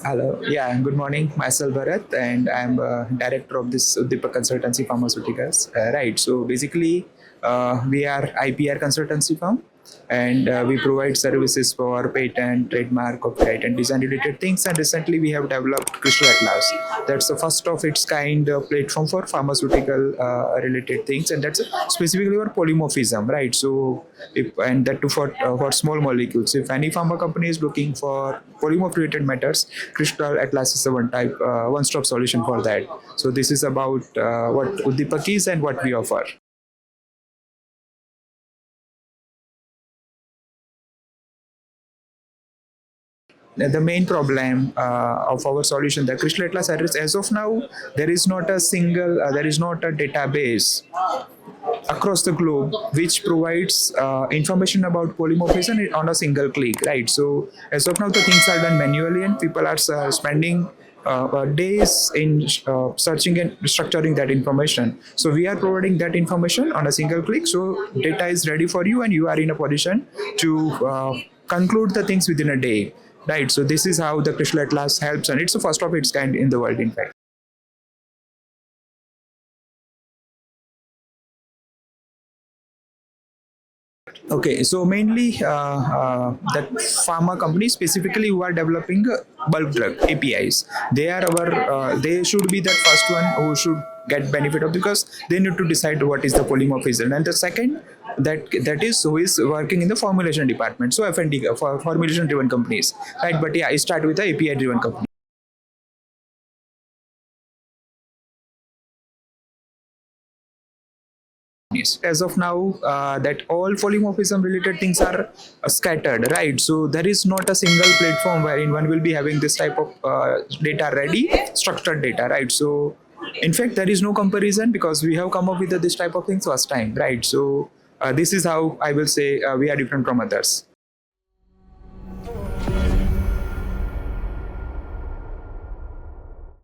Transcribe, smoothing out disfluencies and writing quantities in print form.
Hello. Yeah, good morning. Myself Bharat, and I'm director of this Uddipak Consultancy Pharmaceuticals. Right. So basically, we are IPR consultancy firm, and we provide services for patent, trademark, copyright, and design related things. And recently, we have developed Krisho Atlas. That's the first of its kind platform for pharmaceutical related things, and that's specifically for polymorphism. Right. So, if and that too for small molecules. If any pharma company is looking for polymorph related matters, Crystal Atlas is a one-stop solution for that. So this is about what Uddipak is and what we offer. The main problem of our solution, the Crystal Atlas address, as of now, there is not a database across the globe which provides information about polymorphism on a single click, right? So as of now, the things are done manually, and people are spending days in searching and structuring that information. So we are providing that information on a single click. So data is ready for you, and you are in a position to conclude the things within a day. Right, so this is how the Crystal Atlas helps, and it's the first of its kind in the world, in fact. Okay, so mainly that pharma companies specifically who are developing bulk drug APIs, they should be that first one who should get benefit of, because they need to decide what is the polymorphism, and the second that is who is working in the formulation department. So F&D for formulation driven companies, right? But yeah, I start with the API driven company. As of now, that all polymorphism related things are scattered, right? So there is not a single platform wherein one will be having this type of data ready, structured data, right? So in fact, there is no comparison because we have come up with this type of things first time, right? So this is how I will say we are different from others.